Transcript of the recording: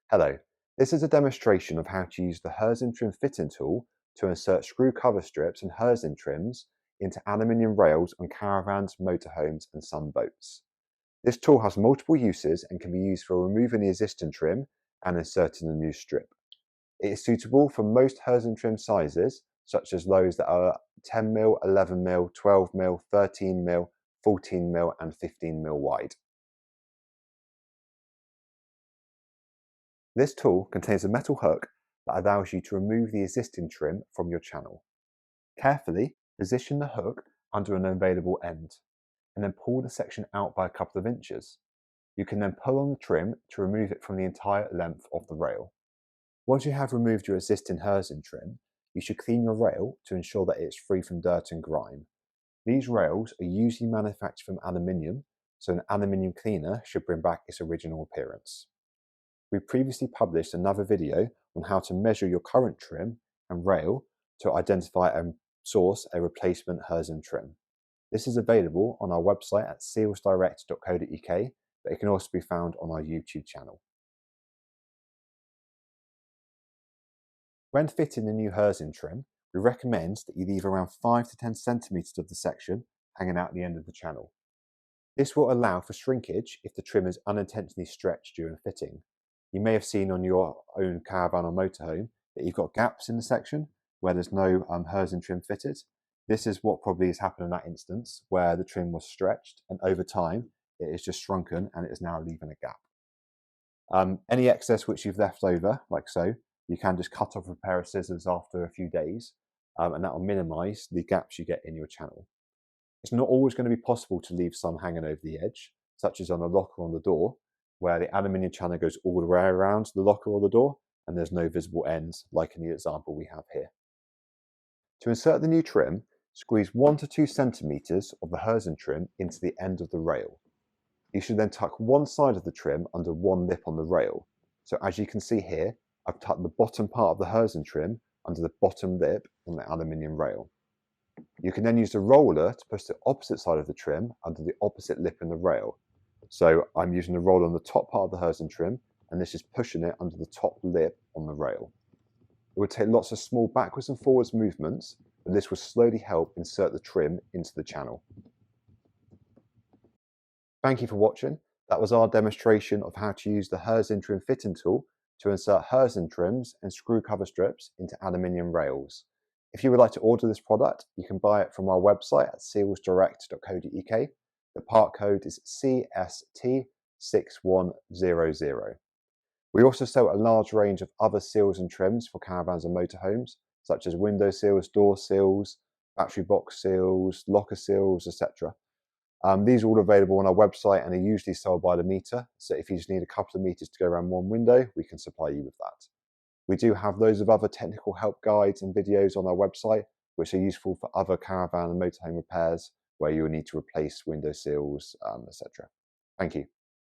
Hello, this is a demonstration of how to use the Herzim trim fitting tool to insert screw cover strips and Herzim trims into aluminium rails on caravans, motorhomes and some boats. This tool has multiple uses and can be used for removing the existing trim and inserting a new strip. It is suitable for most Herzim trim sizes, such as those that are 10mm, 11mm, 12mm, 13mm, 14mm and 15mm wide. This tool contains a metal hook that allows you to remove the existing trim from your channel. Carefully position the hook under an available end and then pull the section out by a couple of inches. You can then pull on the trim to remove it from the entire length of the rail. Once you have removed your existing Herzim trim, you should clean your rail to ensure that it is free from dirt and grime. These rails are usually manufactured from aluminium, so an aluminium cleaner should bring back its original appearance. We previously published another video on how to measure your current trim and rail to identify and source a replacement Herzim trim. This is available on our website at salesdirect.co.uk, but it can also be found on our YouTube channel. When fitting the new Herzim trim, we recommend that you leave around 5 to 10 centimeters of the section hanging out the end of the channel. This will allow for shrinkage if the trim is unintentionally stretched during fitting. You may have seen on your own caravan or motorhome that you've got gaps in the section where there's no Herzim trim fitted. This is what probably has happened in that instance, where the trim was stretched and over time it is just shrunken and it is now leaving a gap. Any excess which you've left over, like so, you can just cut off with a pair of scissors after a few days, and that will minimise the gaps you get in your channel. It's not always going to be possible to leave some hanging over the edge, such as on a locker on the door, where the aluminium channel goes all the way around the locker or the door, and there's no visible ends, like in the example we have here. To insert the new trim, squeeze 1 to 2 centimeters of the Herzim trim into the end of the rail. You should then tuck one side of the trim under one lip on the rail. So as you can see here, I've tucked the bottom part of the Herzim trim under the bottom lip on the aluminium rail. You can then use the roller to push the opposite side of the trim under the opposite lip in the rail. So I'm using the roller on the top part of the Herzim trim, and this is pushing it under the top lip on the rail. It would take lots of small backwards and forwards movements, but this will slowly help insert the trim into the channel. Thank you for watching. That was our demonstration of how to use the Herzim trim fitting tool to insert Herzim trims and screw cover strips into aluminium rails. If you would like to order this product, you can buy it from our website at salesdirect.co.uk. The part code is CST6100. We also sell a large range of other seals and trims for caravans and motorhomes, such as window seals, door seals, battery box seals, locker seals, etc. These are all available on our website and are usually sold by the meter. So if you just need a couple of meters to go around one window, we can supply you with that. We do have loads of other technical help guides and videos on our website, which are useful for other caravan and motorhome repairs where you will need to replace window sills, etc. Thank you.